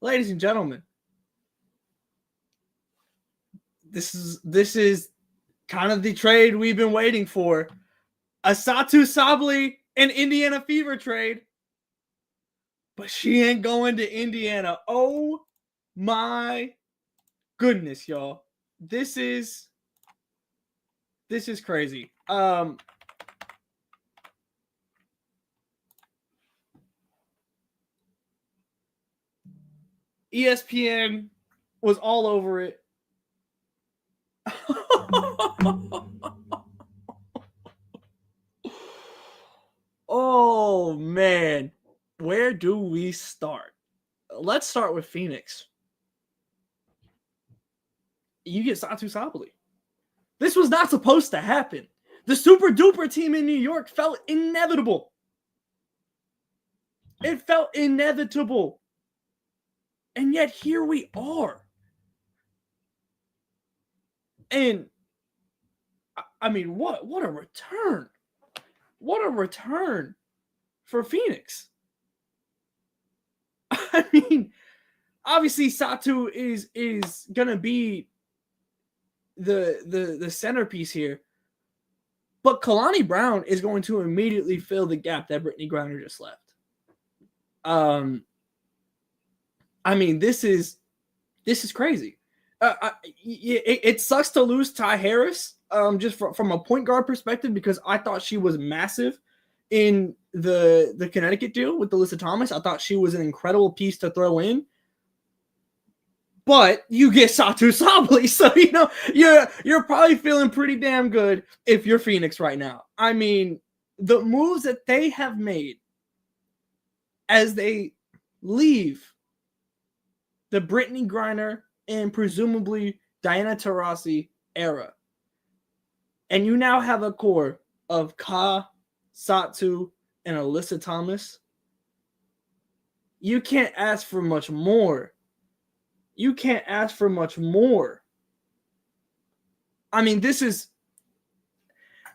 ladies and gentlemen, this is kind of the trade we've been waiting for. A Satou Sabally and Indiana Fever trade. But she ain't going to Indiana. Oh my goodness, y'all. This is crazy. ESPN was all over it. Oh man, where do we start? Let's start with Phoenix. You get Satou Sabally. This was not supposed to happen. The super duper team in New York felt inevitable. It felt inevitable. And yet here we are. And I mean, what a return. What a return for Phoenix. I mean, obviously Satou is gonna be the centerpiece here. But Kalani Brown is going to immediately fill the gap that Brittany Griner just left. I mean, this is crazy. It sucks to lose Ty Harris, just from a point guard perspective, because I thought she was massive in the Connecticut deal with Nalyssa Thomas. I thought she was an incredible piece to throw in. But you get Satou Sabally, so you're probably feeling pretty damn good if you're Phoenix right now. I mean, the moves that they have made as they leave the Brittany Griner and presumably Diana Taurasi era, and you now have a core of Ka, Satou, and Nalyssa Thomas. You can't ask for much more. You can't ask for much more. I mean, this is...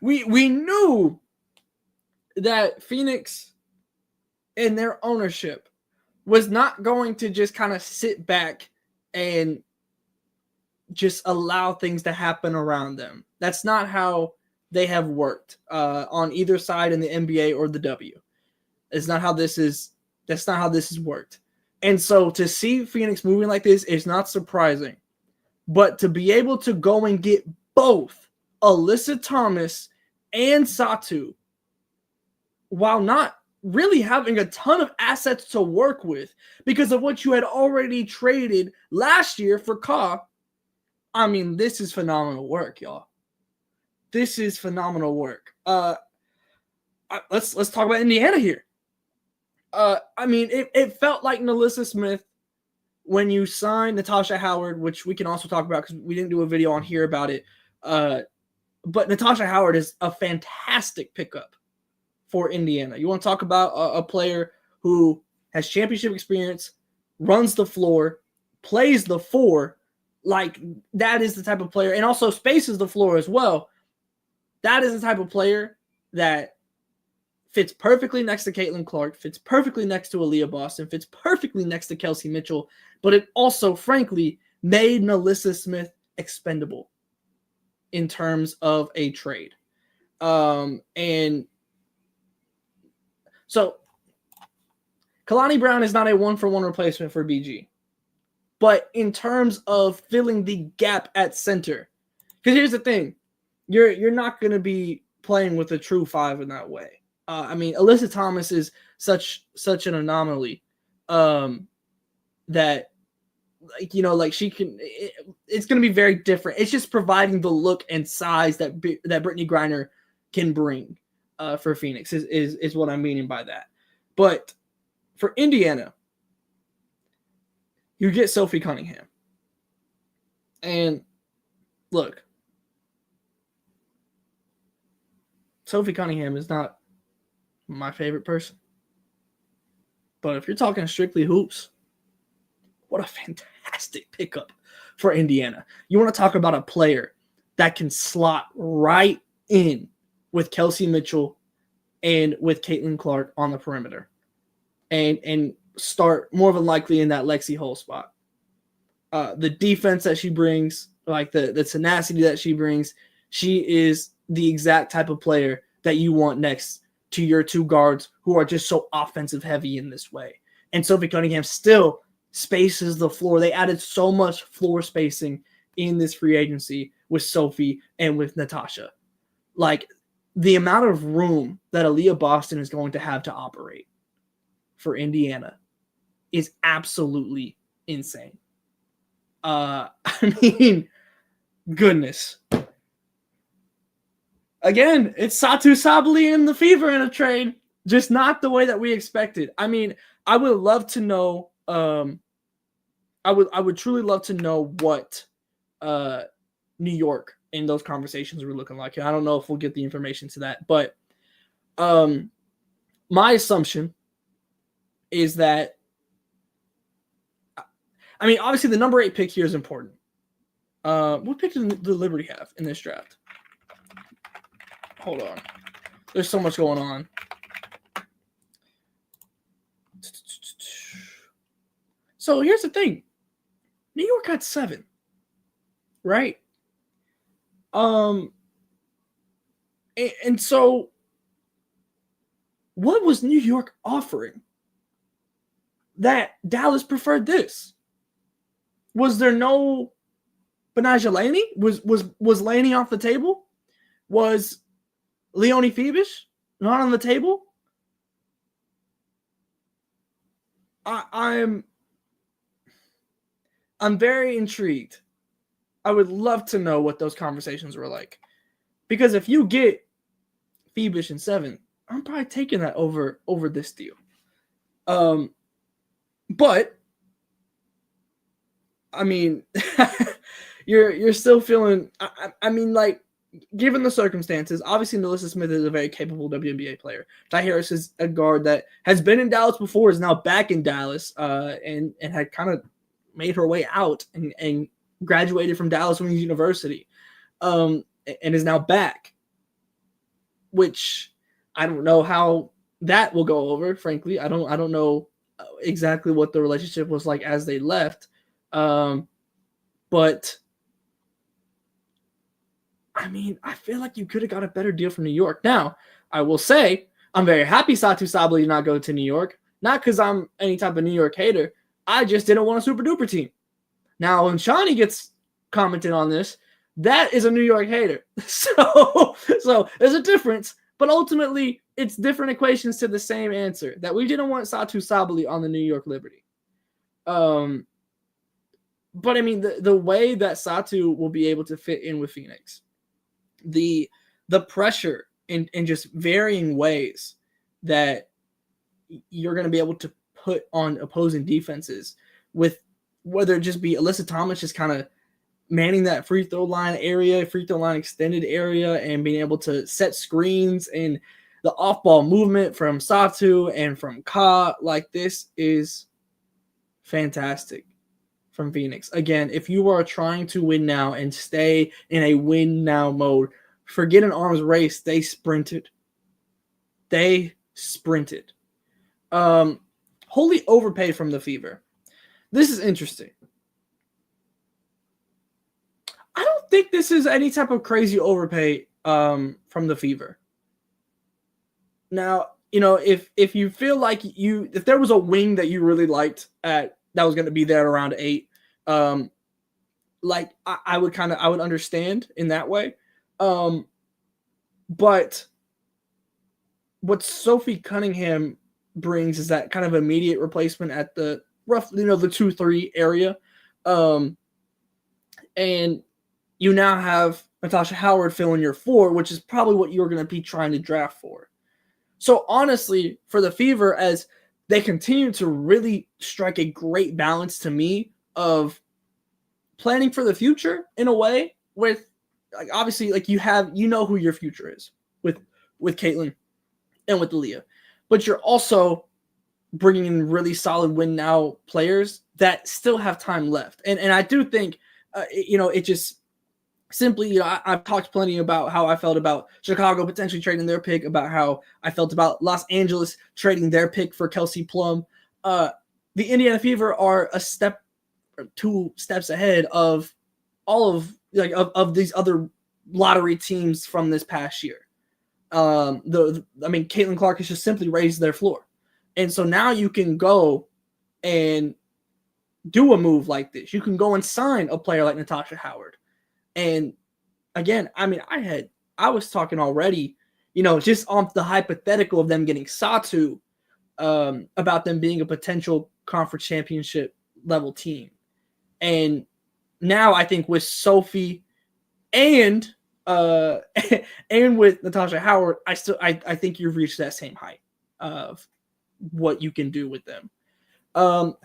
We knew that Phoenix and their ownership was not going to just kind of sit back and just allow things to happen around them. That's not how they have worked on either side in the NBA or the W. It's not how this is. That's not how this has worked. And so to see Phoenix moving like this is not surprising. But to be able to go and get both Nalyssa Thomas and Satou while not really having a ton of assets to work with because of what you had already traded last year for Ka, I mean, this is phenomenal work, y'all. This is phenomenal work. Let's talk about Indiana here. I mean, it felt like Nalyssa Smith when you signed Natasha Howard, which we can also talk about because we didn't do a video on here about it. But Natasha Howard is a fantastic pickup for Indiana. You want to talk about a player who has championship experience, runs the floor, plays the four. Like, that is the type of player, and also spaces the floor as well. That is the type of player that fits perfectly next to Caitlin Clark, fits perfectly next to Aaliyah Boston, fits perfectly next to Kelsey Mitchell, but it also, frankly, made Nalyssa Smith expendable in terms of a trade. And so Kalani Brown is not a 1-for-1 replacement for BG. But in terms of filling the gap at center, because here's the thing, you're not going to be playing with a true five in that way. I mean, Nalyssa Thomas is such an anomaly that, like she can. It's going to be very different. It's just providing the look and size that Brittany Griner can bring for Phoenix is what I'm meaning by that. But for Indiana, you get Sophie Cunningham, and look, Sophie Cunningham is not my favorite person. But if you're talking strictly hoops, what a fantastic pickup for Indiana. You want to talk about a player that can slot right in with Kelsey Mitchell and with Caitlin Clark on the perimeter. And start more than likely in that Lexi Hole spot. The defense that she brings, like the tenacity that she brings, she is the exact type of player that you want next to your two guards who are just so offensive heavy in this way. And Sophie Cunningham still spaces the floor. They added so much floor spacing in this free agency with Sophie and with Natasha. Like, the amount of room that Aaliyah Boston is going to have to operate for Indiana is absolutely insane. I mean, goodness. Again, it's Satou, Sabally, and the Fever in a trade, just not the way that we expected. I mean, I would love to know. I would truly love to know what New York in those conversations were looking like. And I don't know if we'll get the information to that, but my assumption is that, I mean, obviously the number 8 pick here is important. What pick did the Liberty have in this draft? Hold on. There's so much going on. So here's the thing. New York had 7, right? And so what was New York offering that Dallas preferred this? Was there no Benaja Laney? Was Laney off the table? Was Leonie Phoebus not on the table? I'm very intrigued. I would love to know what those conversations were like. Because if you get Phoebus in 7, I'm probably taking that over this deal. But I mean, you're still feeling. I mean, like, given the circumstances, obviously Nalyssa Smith is a very capable WNBA player. Ty Harris is a guard that has been in Dallas before, is now back in Dallas, and had kind of made her way out and graduated from Dallas Wings University, and is now back. Which I don't know how that will go over. Frankly, I don't know exactly what the relationship was like as they left. But I mean, I feel like you could have got a better deal from New York. Now, I will say, I'm very happy Satou Sabally did not go to New York. Not because I'm any type of New York hater. I just didn't want a super duper team. Now, when Shawnee gets commented on this, that is a New York hater. So there's a difference. But ultimately, it's different equations to the same answer. That we didn't want Satou Sabally on the New York Liberty. But I mean, the way that Satou will be able to fit in with Phoenix, the pressure in just varying ways that you're going to be able to put on opposing defenses, with whether it just be Alyssa Thomas just kind of manning that free throw line extended area, and being able to set screens, and the off-ball movement from Satou and from Ka. Like, this is fantastic from Phoenix. Again, if you are trying to win now and stay in a win now mode, forget an arms race. They sprinted. Wholly overpaid from the Fever. This is interesting. I don't think this is any type of crazy overpay from the Fever. Now, you know, if you feel like if there was a wing that you really liked that was going to be there around 8, like I would understand in that way. But what Sophie Cunningham brings is that kind of immediate replacement at the roughly, the 2-3 area. And you now have Natasha Howard filling your 4, which is probably what you're going to be trying to draft for. So honestly, for the Fever, as they continue to really strike a great balance to me of planning for the future in a way, with, like, obviously, like, you know who your future is with Caitlin and with Aaliyah, but you're also bringing in really solid win now players that still have time left. And I do think, it just simply, I've talked plenty about how I felt about Chicago potentially trading their pick, about how I felt about Los Angeles trading their pick for Kelsey Plum. the Indiana Fever are a step or 2 steps ahead of all of of these other lottery teams from this past year. Caitlin Clark has just simply raised their floor, and so now you can go and do a move like this. You can go and sign a player like Natasha Howard, and again, I was talking already, just on the hypothetical of them getting Satou, about them being a potential conference championship level team. And now I think with Sophie and and with Natasha Howard, I think you've reached that same height of what you can do with them.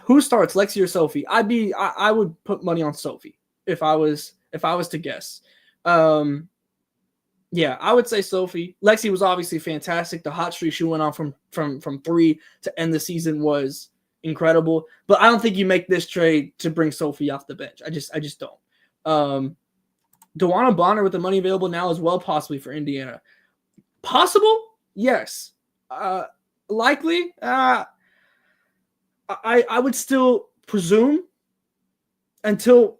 Who starts, Lexi or Sophie? I would put money on Sophie if I was to guess. Yeah, I would say Sophie. Lexi was obviously fantastic. The hot streak she went on from 3 to end the season was incredible. But I don't think you make this trade to bring Sophie off the bench. I just don't. DeWanna Bonner with the money available now as well, possibly for Indiana. Possible? Yes. Likely? I would still presume until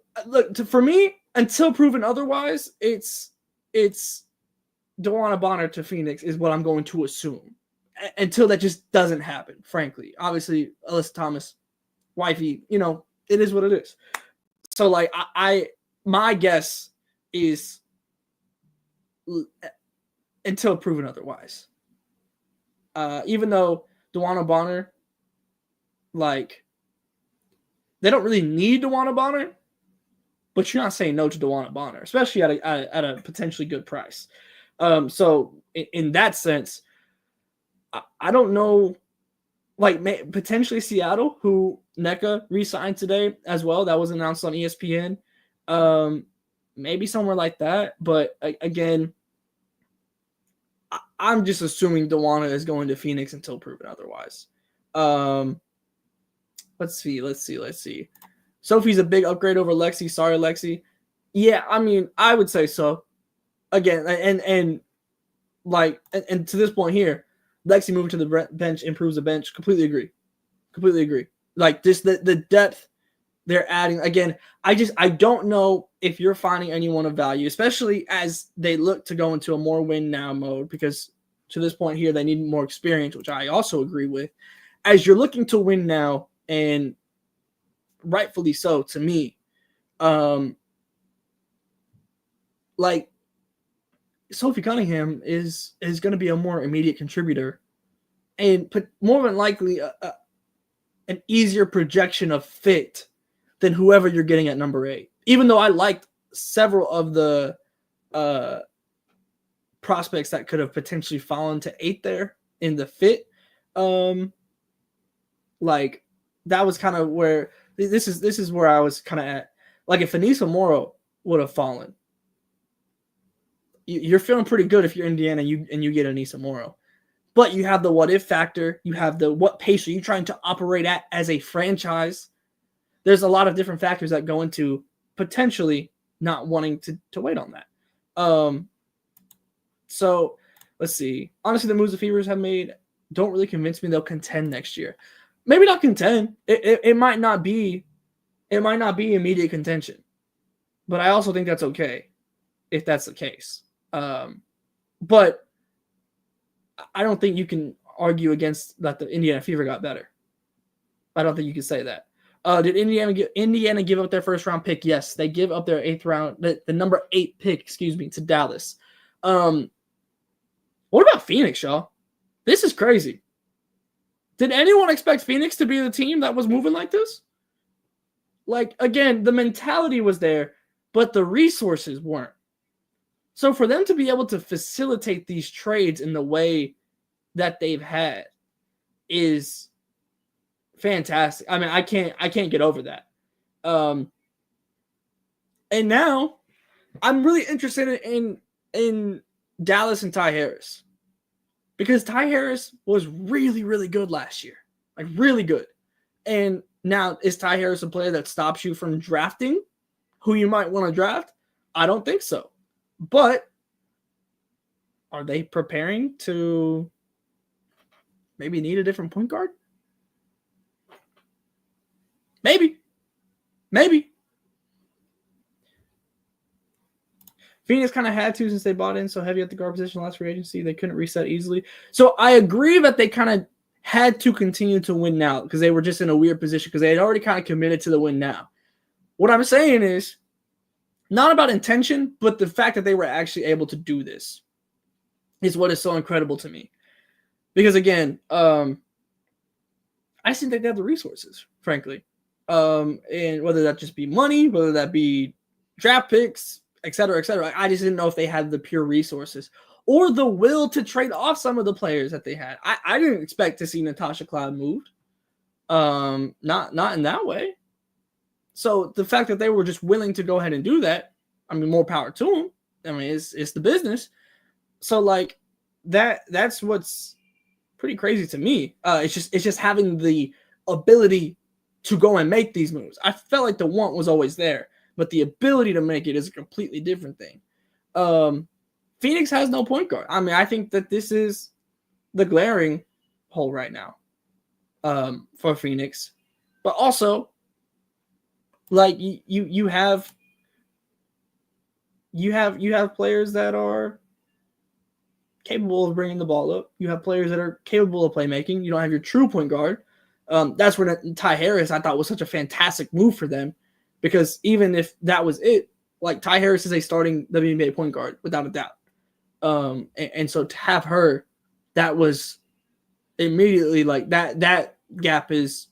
proven otherwise, it's DeWanna Bonner to Phoenix is what I'm going to assume. Until that just doesn't happen, frankly. Obviously, Alyssa Thomas, wifey, it is what it is. So, my guess is until proven otherwise. Even though DeWanna Bonner, they don't really need DeWanna Bonner, but you're not saying no to DeWanna Bonner, especially at a potentially good price. So in that sense, I don't know, potentially Seattle, who NECA re-signed today as well. That was announced on ESPN. Maybe somewhere like that. But again, I'm just assuming DeWanna is going to Phoenix until proven otherwise. Let's see. Sophie's a big upgrade over Lexi. Sorry, Lexi. Yeah, I would say so. Again, and to this point here, Lexi moving to the bench improves the bench. Completely agree. Just the depth they're adding. Again, I don't know if you're finding anyone of value, especially as they look to go into a more win now mode, because to this point here, they need more experience, which I also agree with. As you're looking to win now, and rightfully so to me, Sophie Cunningham is going to be a more immediate contributor and more than likely an easier projection of fit than whoever you're getting at number 8. Even though I liked several of the prospects that could have potentially fallen to 8 there in the fit, that was kind of where this is where I was kind of at. If Anissa Morrow would have fallen, you're feeling pretty good if you're Indiana and you get Anissa Morrow. But you have the what if factor. You have the what pace are you trying to operate at as a franchise. There's a lot of different factors that go into potentially not wanting to wait on that. So let's see. Honestly, the moves the Fevers have made don't really convince me they'll contend next year. Maybe not contend. It might not be immediate contention. But I also think that's okay if that's the case. But I don't think you can argue against that the Indiana Fever got better. I don't think you can say that. Did Indiana give up their first round pick? Yes, they give up their 8th round, the number 8 pick, to Dallas. What about Phoenix, y'all? This is crazy. Did anyone expect Phoenix to be the team that was moving like this? Again, the mentality was there, but the resources weren't. So for them to be able to facilitate these trades in the way that they've had is fantastic. I can't get over that. And now I'm really interested in Dallas and Ty Harris, because Ty Harris was really, really good last year, really good. And now, is Ty Harris a player that stops you from drafting who you might want to draft? I don't think so. But are they preparing to maybe need a different point guard? Maybe. Phoenix kind of had to since they bought in so heavy at the guard position last free agency. They couldn't reset easily. So I agree that they kind of had to continue to win now because they were just in a weird position because they had already kind of committed to the win now. What I'm saying is not about intention, but the fact that they were actually able to do this is what is so incredible to me. Because again, I just think they have the resources, frankly. And whether that just be money, whether that be draft picks, et cetera, I just didn't know if they had the pure resources or the will to trade off some of the players that they had. I didn't expect to see Natasha Cloud moved. Not in that way. So the fact that they were just willing to go ahead and do that, I mean, more power to them. I mean, it's the business. So like that's what's pretty crazy to me. It's just having the ability to go and make these moves. I felt like the want was always there, but the ability to make it is a completely different thing. Phoenix has no point guard. I mean, I think that this is the glaring hole right now for Phoenix. But also, like you have players that are capable of bringing the ball up. You have players that are capable of playmaking. You don't have your true point guard. That's where Ty Harris, I thought, was such a fantastic move for them, because even if that was it, like Ty Harris is a starting WNBA point guard without a doubt. And so to have her, that was immediately like that gap is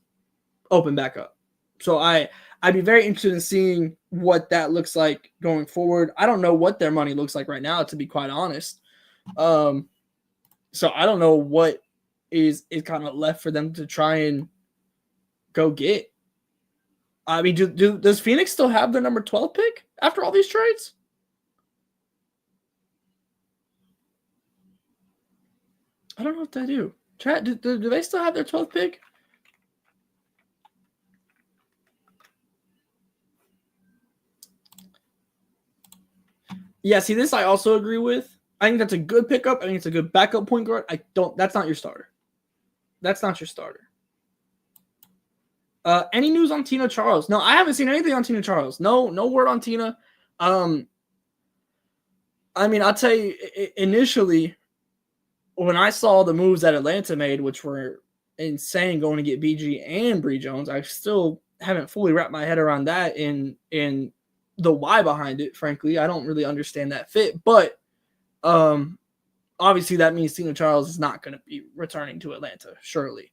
open back up. So I'd be very interested in seeing what that looks like going forward. I don't know what their money looks like right now, to be quite honest. So I don't know what is kind of left for them to try and go get. I mean, does Phoenix still have their number 12 pick after all these trades? I don't know if they do. Chat, do they still have their 12th pick? Yeah, see, this I also agree with. I think that's a good pickup. I think it's a good backup point guard. That's not your starter. That's not your starter. Any news on Tina Charles? No, I haven't seen anything on Tina Charles. No word on Tina. I mean, I'll tell you, initially, when I saw the moves that Atlanta made, which were insane, going to get BG and Bree Jones, I still haven't fully wrapped my head around that in the why behind it. Frankly, I don't really understand that fit, but obviously that means Tina Charles is not going to be returning to Atlanta, surely.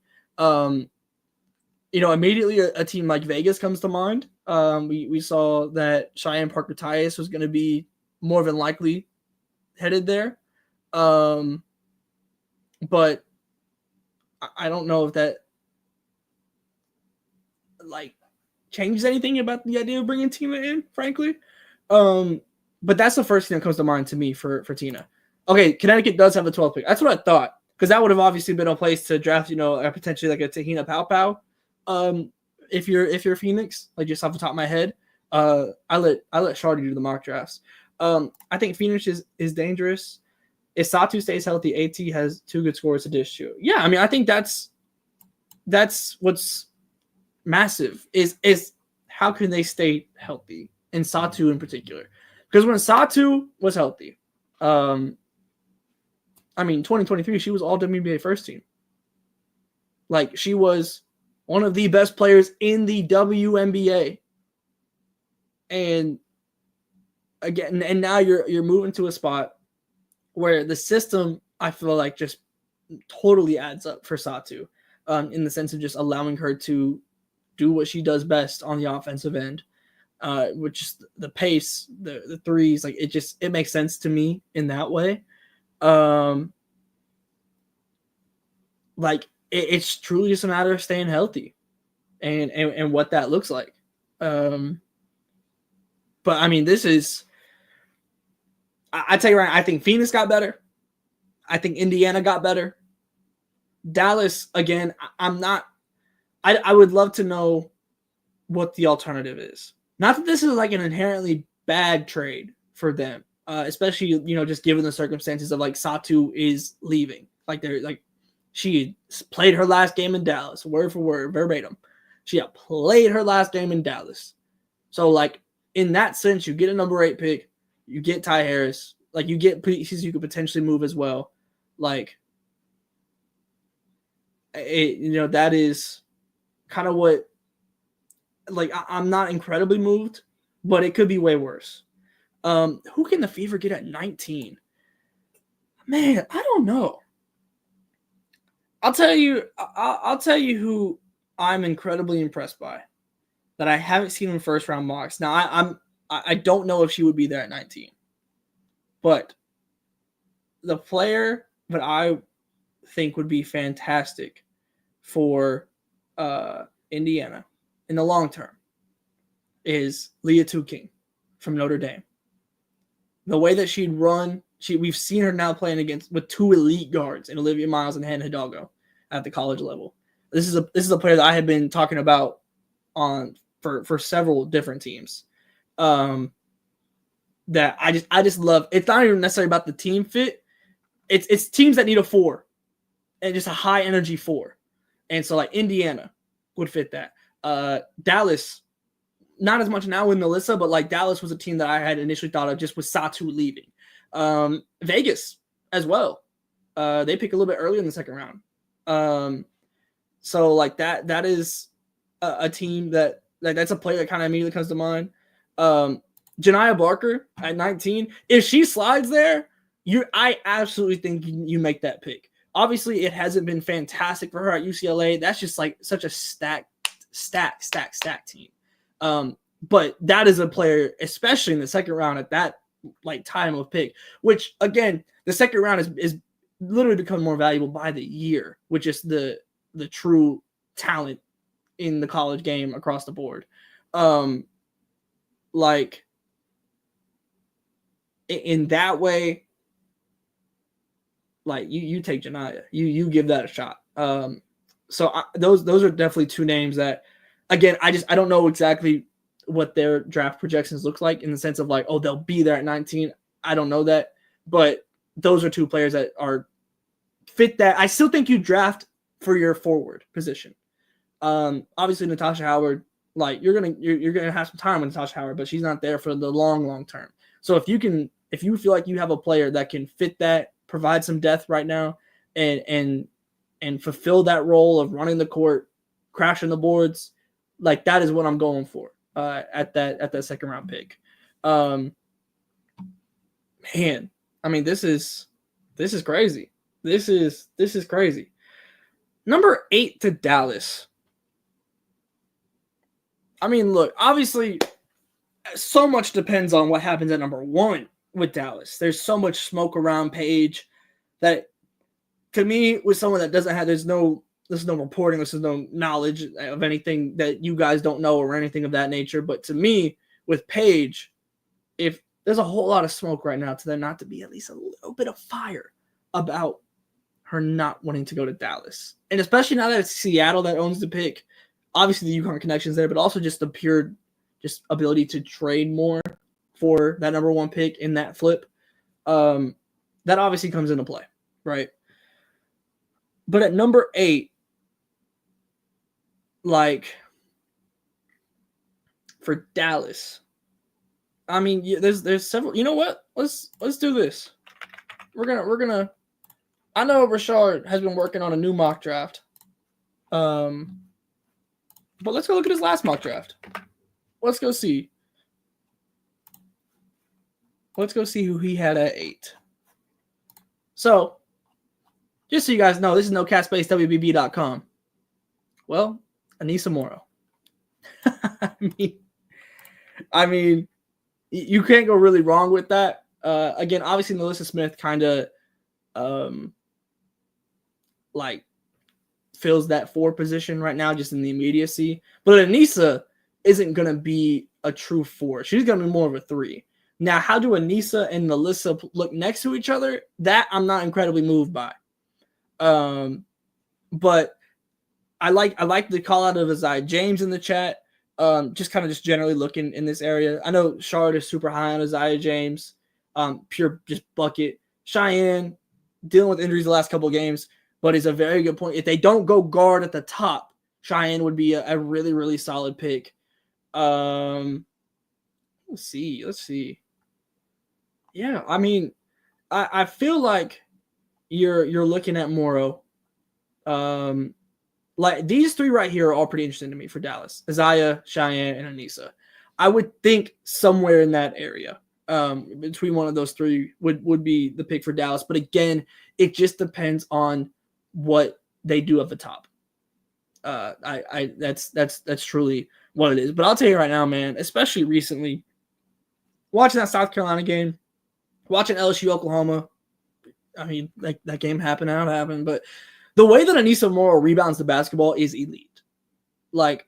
Immediately a team like Vegas comes to mind. We saw that Cheyenne Parker-Tyus was going to be more than likely headed there. But I don't know if that changes anything about the idea of bringing Tina in, frankly. But that's the first thing that comes to mind to me for Tina. Okay, Connecticut does have a 12th pick. That's what I thought, because that would have obviously been a place to draft, potentially like a Tahina Pau. If you're Phoenix, like just off the top of my head, I let Shardy do the mock drafts. I think Phoenix is dangerous. If Satou stays healthy, AT has 2 good scores to dish to. Yeah, I mean, I think that's what's massive is how can they stay healthy, and Satou in particular, because when Satou was healthy, 2023, she was all WNBA first team. Like, she was one of the best players in the WNBA. And again, and now you're moving to a spot where the system, I feel like, just totally adds up for Satou, in the sense of just allowing her to do what she does best on the offensive end, which is the pace, the threes. Like, it makes sense to me in that way. It's truly just a matter of staying healthy and what that looks like. But I mean, this is, I tell you right, I think Phoenix got better. I think Indiana got better. Dallas, again, I would love to know what the alternative is. Not that this is like an inherently bad trade for them, especially, just given the circumstances of like Satou is leaving. Like, she played her last game in Dallas, word for word, verbatim. She had played her last game in Dallas. So, like, in that sense, you get a number 8 pick. You get Ty Harris. Like, you get pieces you could potentially move as well. Like, that is kind of what, like, I'm not incredibly moved, but it could be way worse. Who can the Fever get at 19? Man, I don't know. I'll tell you who I'm incredibly impressed by that I haven't seen in first round mocks. Now I don't know if she would be there at 19, but the player that I think would be fantastic for Indiana in the long term is Leah King from Notre Dame. The way that she'd run, we've seen her now playing with 2 elite guards in Olivia Miles and Hannah Hidalgo at the college level. This is a player that I have been talking about for several different teams. That I just love. It's not even necessarily about the team fit. It's teams that need a 4 and just a high energy 4. And so, like, Indiana would fit that. Dallas, not as much now with Nalyssa, but like Dallas was a team that I had initially thought of just with Satou leaving. Vegas as well. They pick a little bit early in the second round. So like that is a team that's a player that kind of immediately comes to mind. Janiah Barker at 19. If she slides there, I absolutely think you make that pick. Obviously, it hasn't been fantastic for her at UCLA. That's just like such a stack team. But that is a player, especially in the second round at that like time of pick, which again, the second round is literally become more valuable by the year, which is the true talent in the college game across the board. Like in that way, like you take Janiah, you give that a shot. So those are definitely 2 names that, again, I don't know exactly what their draft projections look like in the sense of like, oh, they'll be there at 19. I don't know that, but those are 2 players that are fit that. I still think you draft for your forward position. Obviously Natasha Howard, like you're gonna have some time with Natasha Howard, but she's not there for the long term. So if you feel like you have a player that can fit that, provide some depth right now, and fulfill that role of running the court, crashing the boards, like that is what I'm going for at that second round pick. Man, I mean this is crazy. This is crazy. Number 8 to Dallas. I mean, look, obviously so much depends on what happens at number 1 with Dallas. There's so much smoke around Paige that, to me, with someone that doesn't have, there's no reporting, there's no knowledge of anything that you guys don't know or anything of that nature. But to me, with Paige, if there's a whole lot of smoke right now to there not to be at least a little bit of fire about her not wanting to go to Dallas. And especially now that it's Seattle that owns the pick, obviously the UConn connections there, but also just the pure ability to trade more for that number 1 pick in that flip. That obviously comes into play, right? But at number 8, like for Dallas, I mean, there's several. You know what? Let's do this. We're gonna. I know Rashard has been working on a new mock draft. But let's go look at his last mock draft. Let's go see. Let's go see who he had at 8. So, just so you guys know, this is nocatspacewbb.com. Well, Aneesa Morrow. I mean, you can't go really wrong with that. Again, obviously, Nalyssa Smith kind of like fills that 4 position right now, just in the immediacy. But Aneesa isn't going to be a true 4. She's going to be more of a 3. Now, how do Aneesa and Nalyssa look next to each other? That I'm not incredibly moved by. But I like the call out of Isaiah James in the chat. Just generally looking in this area. I know Charlotte is super high on Isaiah James. Pure just bucket. Cheyenne dealing with injuries the last couple of games, but is a very good point. If they don't go guard at the top, Cheyenne would be a really, really solid pick. Let's see. Yeah, I mean, I feel like you're looking at Morrow. Like these three right here are all pretty interesting to me for Dallas: Isaiah, Cheyenne, and Nalyssa. I would think somewhere in that area, between one of those three would be the pick for Dallas. But again, it just depends on what they do at the top. That's truly what it is. But I'll tell you right now, man, especially recently, watching that South Carolina game, watching LSU Oklahoma. I mean, like that game happened, how it happened, but the way that Aneesa Morrow rebounds the basketball is elite. Like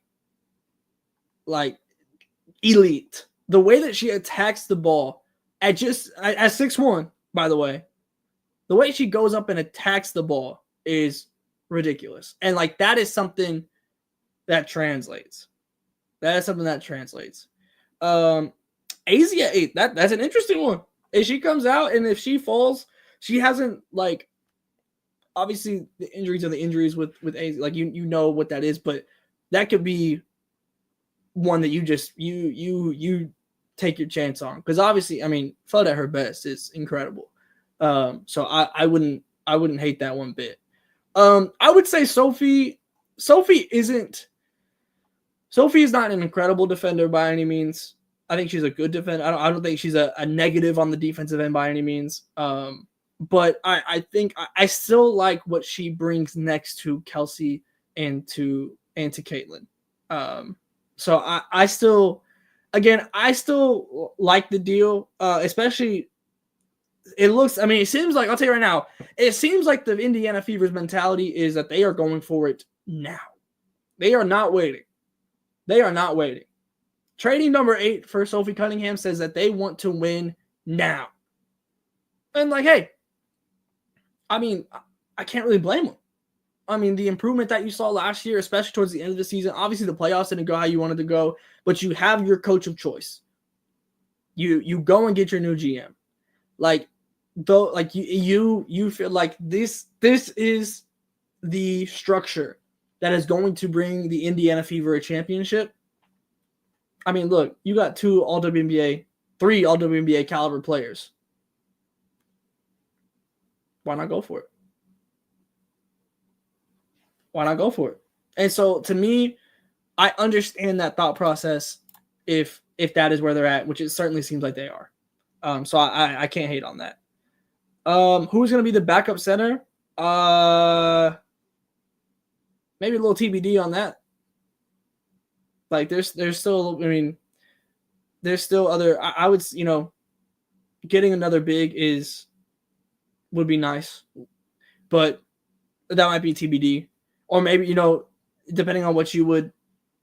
elite. The way that she attacks the ball at 6'1", by the way, the way she goes up and attacks the ball is ridiculous. And like that is something that translates. AZ at 8, that's an interesting one. If she comes out and if she falls, she hasn't like obviously the injuries are the injuries with AZ, like you know what that is, but that could be one that you just you take your chance on, because obviously, I mean, Flood at her best is incredible. So I wouldn't hate that one bit. I would say Sophie is not an incredible defender by any means. I think she's a good defender. I don't think she's a negative on the defensive end by any means. But I think I still like what she brings next to Kelsey and to Caitlin. So I still like the deal, especially it seems like, I'll tell you right now, it seems like the Indiana Fever's mentality is that they are going for it now. They are not waiting. Trading number 8 for Sophie Cunningham says that they want to win now. And like, hey, I mean, I can't really blame them. I mean, the improvement that you saw last year, especially towards the end of the season, obviously the playoffs didn't go how you wanted to go, but you have your coach of choice. You go and get your new GM. Like, though, like you feel like this is the structure that is going to bring the Indiana Fever a championship. I mean, look, you got 3 All-WNBA caliber players. Why not go for it? And so, to me, I understand that thought process if that is where they're at, which it certainly seems like they are. So I can't hate on that. Who's going to be the backup center? Maybe a little TBD on that. Like there's still, I mean, there's still other, I would, getting another big would be nice, but that might be TBD. Or maybe, depending on what you would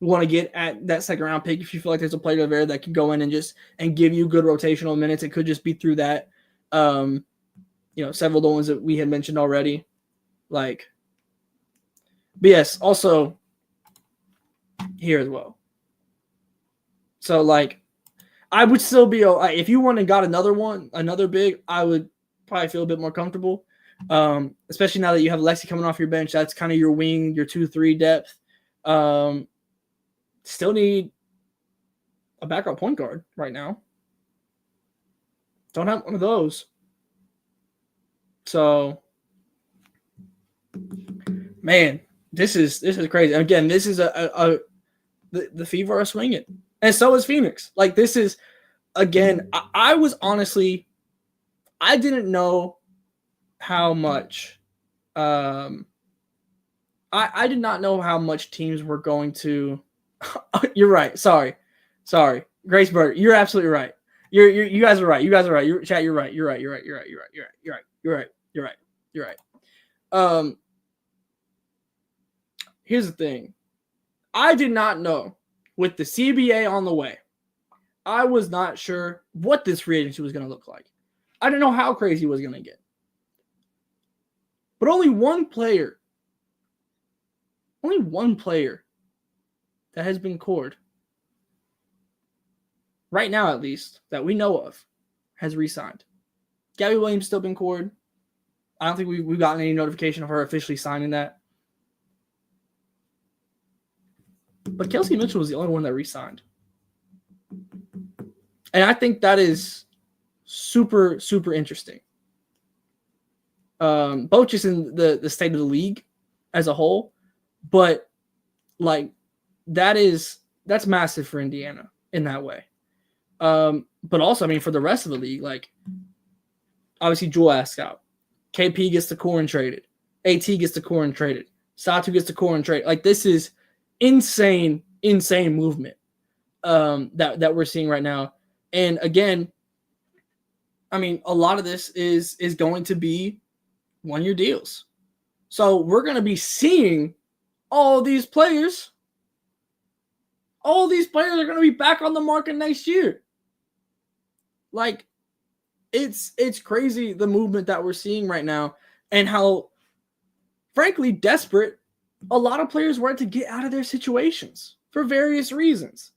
want to get at that second round pick, if you feel like there's a player there that can go in and give you good rotational minutes, it could just be through that. Several of the ones that we had mentioned already. Like, but yes, also here as well. So, like, I would still be, if you went and got another big, I would probably feel a bit more comfortable. Especially now that you have Lexi coming off your bench. That's kind of your wing, your 2-3 depth. Still need a backup point guard right now. Don't have one of those. So, man, this is crazy. Again, this is the Fever are swinging, and so is Phoenix. Like, this is, again, I was honestly, I didn't know how much. I did not know how much teams were going to. You're right. Sorry, Graceberg. You're absolutely right. You guys are right. Chat. You're right. You're right. Here's the thing. I did not know, with the CBA on the way, I was not sure what this free agency was going to look like. I didn't know how crazy it was going to get. But only one player that has been cored, right now at least, that we know of, has re-signed. Gabby Williams still been cored. I don't think we've gotten any notification of her officially signing that. But Kelsey Mitchell was the only one that re-signed. And I think that is super, super interesting. Both just in the state of the league as a whole, but like that's massive for Indiana in that way. But also, I mean, for the rest of the league, like obviously Jewel asked out. KP gets the core and traded. AT gets the core and traded. Satou gets the core and traded. Like this is insane movement that we're seeing right now. And again, I mean, a lot of this is going to be 1-year deals. So we're going to be seeing all these players. All these players are going to be back on the market next year. Like, it's crazy the movement that we're seeing right now and how, frankly, desperate a lot of players were to get out of their situations for various reasons.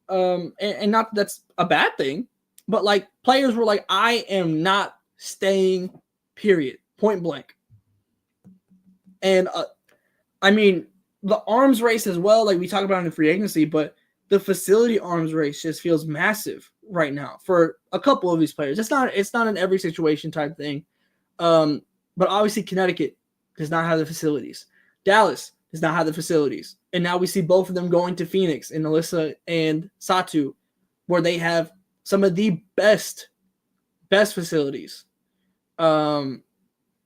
And not that that's a bad thing, but like players were like, I am not staying, period, point blank. And I mean, the arms race as well, like we talk about in free agency, but the facility arms race just feels massive right now for a couple of these players. It's not an every situation type thing. But obviously Connecticut does not have the facilities. Dallas does not have the facilities. And now we see both of them going to Phoenix and Nalyssa and Satou, where they have some of the best facilities in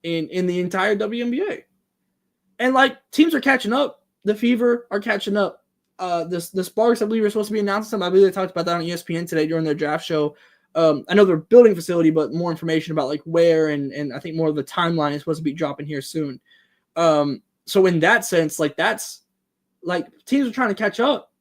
the entire WNBA. And like teams are catching up. The Fever are catching up. The Sparks, I believe, are supposed to be announcing something. I believe they talked about that on ESPN today during their draft show. I know they're building a facility, but more information about like where and I think more of the timeline is supposed to be dropping here soon. So in that sense, like that's like teams are trying to catch up.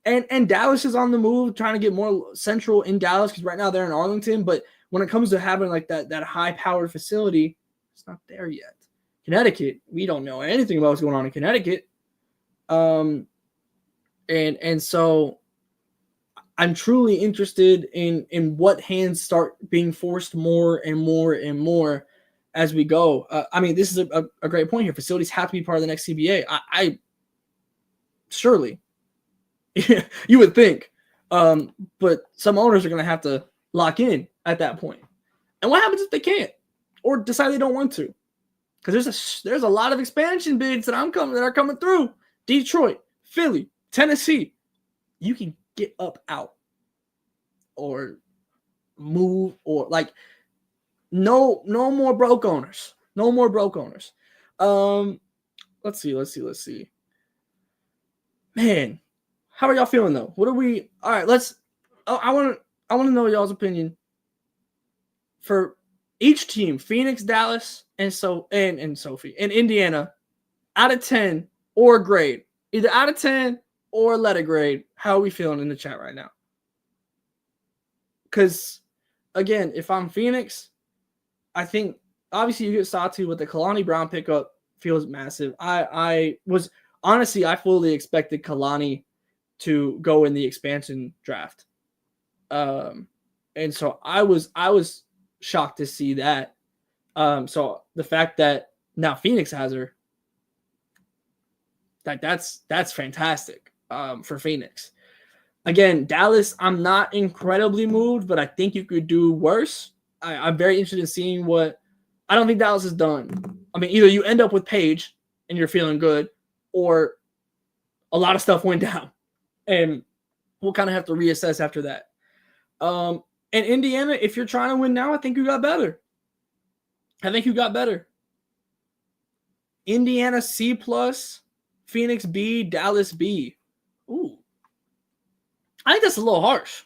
And Dallas is on the move, trying to get more central in Dallas because right now they're in Arlington. But when it comes to having like that high-powered facility, it's not there yet. Connecticut, we don't know anything about what's going on in Connecticut. And so I'm truly interested in what hands start being forced more and more and more as we go. I mean, this is a great point here. Facilities have to be part of the next CBA. I surely, you would think, but some owners are going to have to lock in at that point. And what happens if they can't or decide they don't want to? Because there's a lot of expansion bids that are coming through. Detroit, Philly, Tennessee. You can get up out or move or like no more broke owners. No more broke owners. Let's see. Man, how are y'all feeling though? What are we? All right, I want to know y'all's opinion for each team, Phoenix, Dallas, and Sophie, and Indiana, out of 10 or grade. Either out of 10 or letter grade. How are we feeling in the chat right now? Because, again, if I'm Phoenix, I think, obviously you get Satou with the Kalani Brown pickup feels massive. I fully expected Kalani to go in the expansion draft. And so I was shocked to see that. So the fact that now Phoenix has her, that's fantastic for Phoenix. Again, Dallas, I'm not incredibly moved, but I think you could do worse. I'm very interested in seeing I don't think Dallas is done. I mean, either you end up with Paige and you're feeling good, or a lot of stuff went down. And we'll kind of have to reassess after that. And Indiana, if you're trying to win now, I think you got better. Indiana C+, Phoenix B, Dallas B. Ooh. I think that's a little harsh.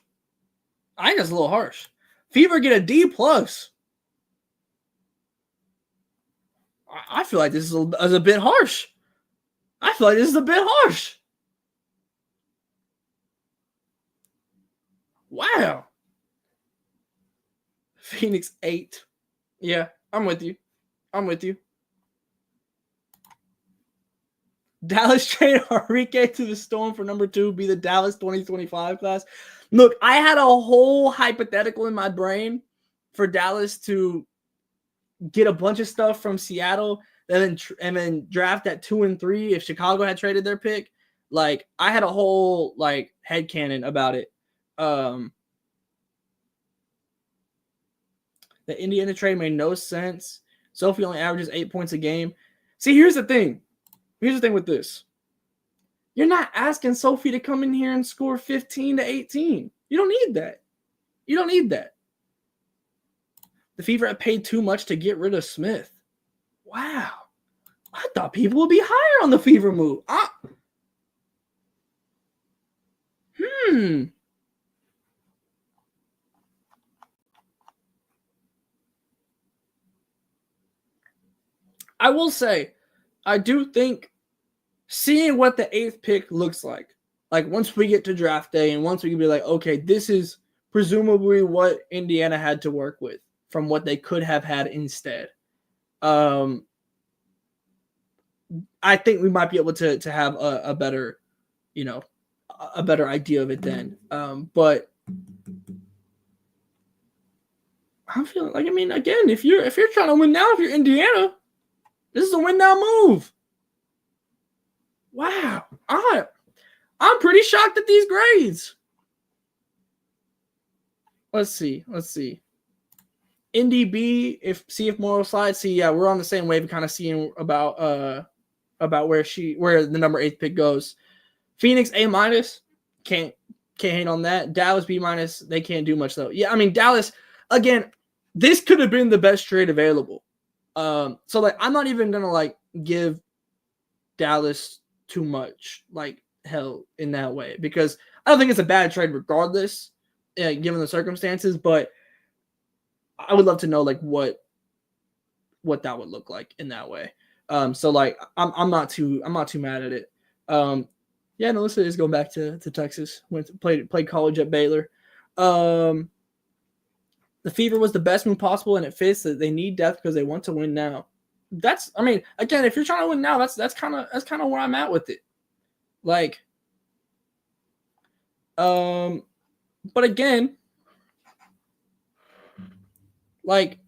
Fever get a D+. I feel like this is a bit harsh. Wow. Phoenix 8. Yeah, I'm with you. Dallas trade Enrique to the Storm for number 2, be the Dallas 2025 class. Look, I had a whole hypothetical in my brain for Dallas to get a bunch of stuff from Seattle and then draft at 2 and 3 if Chicago had traded their pick. Like, I had a whole like headcanon about it. The Indiana trade made no sense. Sophie only averages 8 points a game. See, here's the thing. Here's the thing with this. You're not asking Sophie to come in here and score 15 to 18. You don't need that. You don't need that. The Fever had paid too much to get rid of Smith. Wow. I thought people would be higher on the Fever move. I will say, I do think seeing what the 8th pick looks like once we get to draft day and once we can be like, okay, this is presumably what Indiana had to work with from what they could have had instead. I think we might be able to have a better, a better idea of it then. But I'm feeling like, I mean, again, if you're trying to win now, if you're Indiana, this is a win now move. Wow. I'm pretty shocked at these grades. Let's see. Indy B, see if Morrow slides. See, yeah, we're on the same wave, kind of seeing about where the number 8 pick goes. Phoenix A-, can't hate on that. Dallas B-, they can't do much though. Yeah, I mean Dallas, again, this could have been the best trade available. So like I'm not even gonna like give Dallas too much like hell in that way because I don't think it's a bad trade regardless, given the circumstances. But I would love to know like what that would look like in that way. So like I'm not too mad at it. Yeah, Nalyssa is going back to Texas. Played college at Baylor. The Fever was the best move possible, and it fits that they need depth because they want to win now. That's, I mean, again, if you're trying to win now, that's kind of where I'm at with it. Like, but again, like,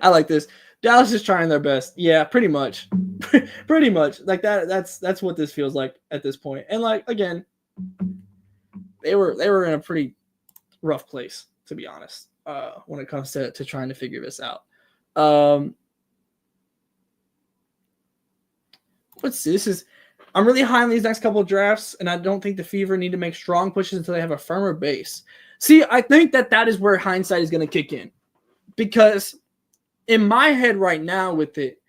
I like this. Dallas is trying their best. Yeah, pretty much. Pretty much. Like that's what this feels like at this point. And like again, they were in a pretty rough place, to be honest, when it comes to trying to figure this out. Let's see. I'm really high on these next couple of drafts, and I don't think the Fever need to make strong pushes until they have a firmer base. See, I think that is where hindsight is going to kick in. Because in my head right now with it,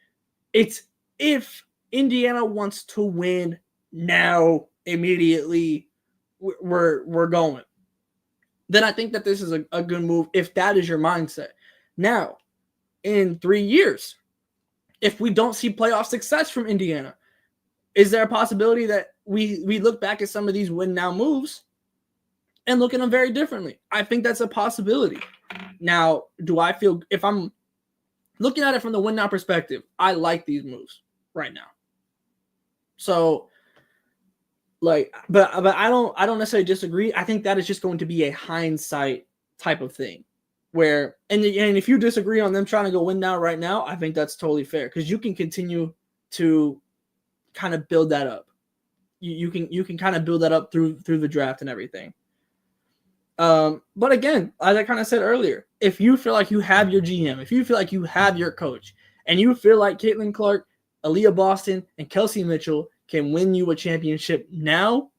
it's if Indiana wants to win now, immediately, we're going. Then I think that this is a good move if that is your mindset. Now, in 3 years, if we don't see playoff success from Indiana, is there a possibility that we look back at some of these win now moves and look at them very differently? I think that's a possibility. Now, do I feel, if I'm looking at it from the win now perspective, I like these moves right now. So, like, but I don't necessarily disagree. I think that is just going to be a hindsight type of thing, where and if you disagree on them trying to go win now right now, I think that's totally fair because you can continue to kind of build that up. You can kind of build that up through the draft and everything. But again, as I kind of said earlier, if you feel like you have your GM, if you feel like you have your coach, and you feel like Caitlin Clark, Aaliyah Boston, and Kelsey Mitchell can win you a championship now,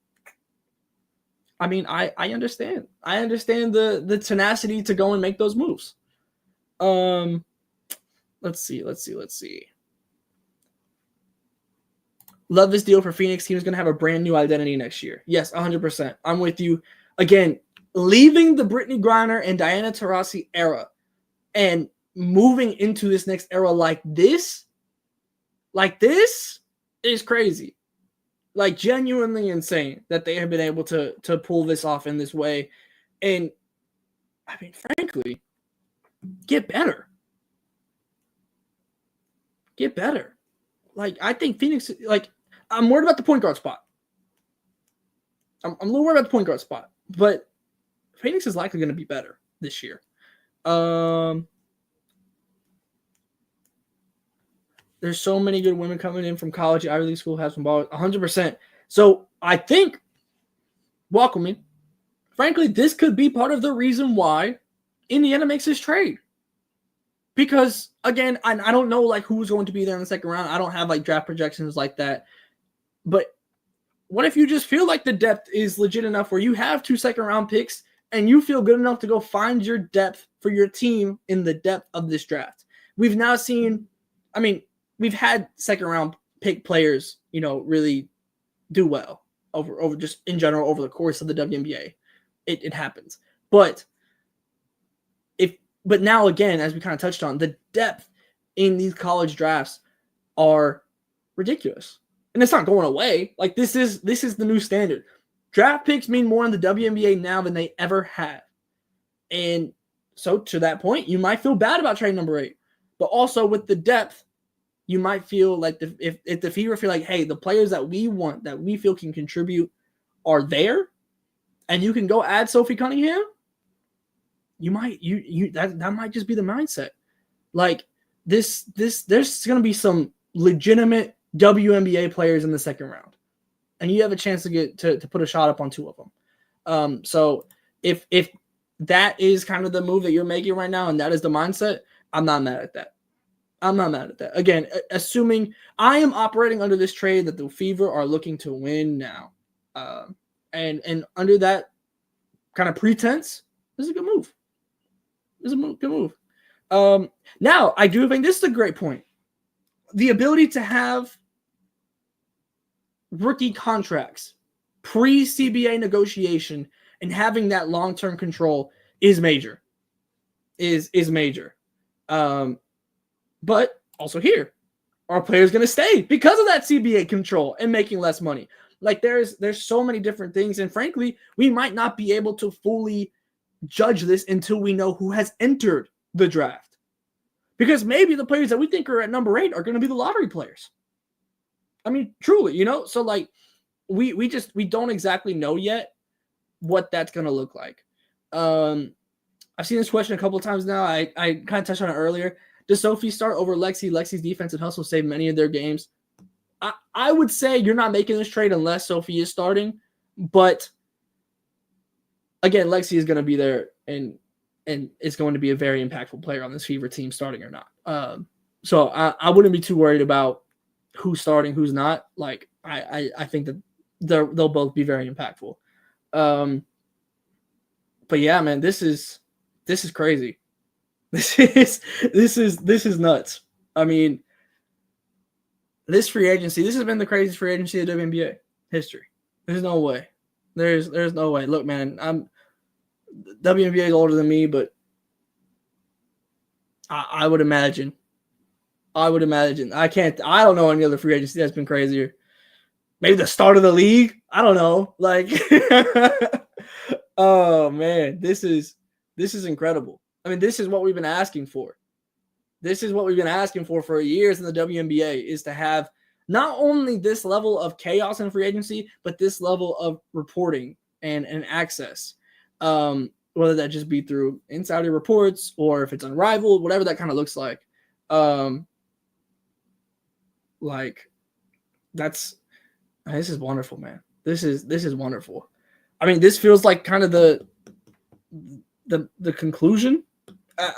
I mean, I understand. I understand the tenacity to go and make those moves. Let's see. Love this deal for Phoenix. Team is going to have a brand new identity next year. Yes, 100%. I'm with you. Again, leaving the Brittany Griner and Diana Taurasi era and moving into this next era like this is crazy. Like genuinely insane that they have been able to pull this off in this way. And I mean, frankly, get better. Get better. Like, I think Phoenix, like, I'm worried about the point guard spot. I'm a little worried about the point guard spot, but Phoenix is likely going to be better this year. The There's so many good women coming in from college. Ivy League school has some ball, 100%. So I think, welcoming, frankly, this could be part of the reason why Indiana makes this trade. Because, again, I don't know, like, who's going to be there in the second round. I don't have, like, draft projections like that. But what if you just feel like the depth is legit enough where you have 2 second-round picks and you feel good enough to go find your depth for your team in the depth of this draft? We've now seen, I mean, we've had second-round pick players, you know, really do well over just in general over the course of the WNBA. It happens. But now, again, as we kind of touched on, the depth in these college drafts are ridiculous. And it's not going away. Like, this is the new standard. Draft picks mean more in the WNBA now than they ever have. And so, to that point, you might feel bad about trade number 8. But also, with the depth, you might feel like if the Fever feel like, hey, the players that we want, that we feel can contribute are there, and you can go add Sophie Cunningham, that might just be the mindset. Like, there's going to be some legitimate WNBA players in the second round, and you have a chance to get to put a shot up on 2 of them. So if that is kind of the move that you're making right now, and that is the mindset, I'm not mad at that. Again, assuming I am operating under this trade that the Fever are looking to win now, and under that kind of pretense, this is a good move. Good move. Now, I do think this is a great point. The ability to have rookie contracts, pre-CBA negotiation, and having that long-term control is major. Is major. But also here, are players going to stay because of that CBA control and making less money? Like, there's so many different things, and frankly, we might not be able to fully judge this until we know who has entered the draft. Because maybe the players that we think are at number 8 are going to be the lottery players. I mean, truly, you know? So, like, we don't exactly know yet what that's going to look like. I've seen this question a couple of times now. I kind of touched on it earlier. Does Sophie start over Lexi? Lexi's defense and hustle saved many of their games. I would say you're not making this trade unless Sophie is starting. But, again, Lexi is going to be there and is going to be a very impactful player on this Fever team, starting or not. So I wouldn't be too worried about who's starting, who's not. Like, I think that they'll both be very impactful. But yeah, man, this is crazy. This is nuts. I mean, this free agency, this has been the craziest free agency of WNBA history. There's no way. There's no way. Look, man, WNBA is older than me, but I would imagine. I don't know any other free agency that's been crazier. Maybe the start of the league. I don't know. Like, oh man, this is incredible. I mean, this is what we've been asking for. This is what we've been asking for years in the WNBA, is to have not only this level of chaos in free agency, but this level of reporting and access. Whether that just be through insider reports or if it's unrivaled, whatever that kind of looks like. This is wonderful, man. This is wonderful. I mean, this feels like kind of the conclusion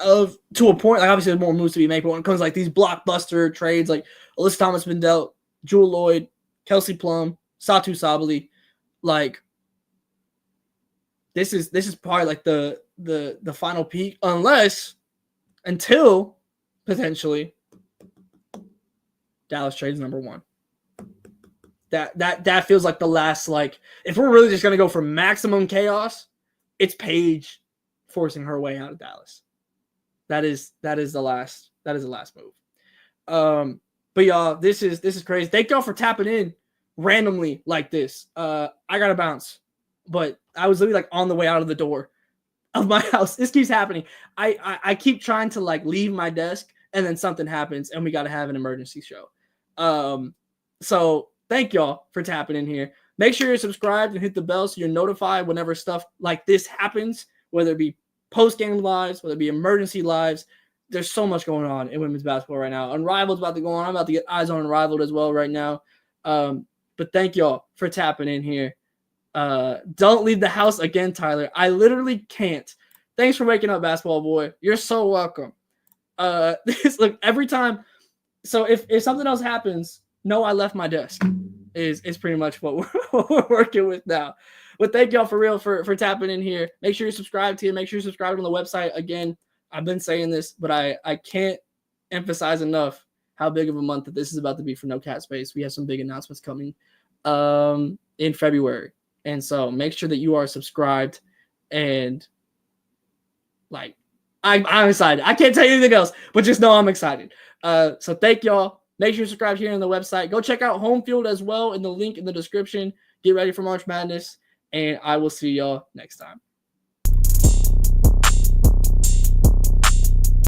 of, to a point. Like, obviously there's more moves to be made, but when it comes to, like, these blockbuster trades, like Alyssa Thomas been dealt, Jewel Lloyd, Kelsey Plum, Satou Sabally, like, this is probably like the final peak, until potentially Dallas trades number 1. That feels like the last, like, if we're really just gonna go for maximum chaos, it's Paige forcing her way out of Dallas. That is the last move. But y'all, this is crazy. Thank y'all for tapping in randomly like this. I gotta bounce, but I was literally, like, on the way out of the door of my house. This keeps happening. I keep trying to, like, leave my desk, and then something happens, and we got to have an emergency show. So thank y'all for tapping in here. Make sure you're subscribed and hit the bell so you're notified whenever stuff like this happens, whether it be post-game lives, whether it be emergency lives. there's so much going on in women's basketball right now. Unrivaled's about to go on. I'm about to get eyes on Unrivaled as well right now. But thank y'all for tapping in here. Don't leave the house again, Tyler. I literally can't. Thanks for waking up, basketball boy. You're so welcome. Look, every time. So if something else happens, no, I left my desk. Is pretty much what we're working with now. But thank y'all for real for tapping in here. Make sure you're subscribed here. Make sure you're subscribed on the website. Again, I've been saying this, but I can't emphasize enough how big of a month that this is about to be for No Cat Space. We have some big announcements coming in February. And so make sure that you are subscribed. And like, I'm excited. I can't tell you anything else, but just know I'm excited. So thank y'all. Make sure you subscribe here on the website. Go check out Home Field as well in the link in the description. Get ready for March Madness. And I will see y'all next time.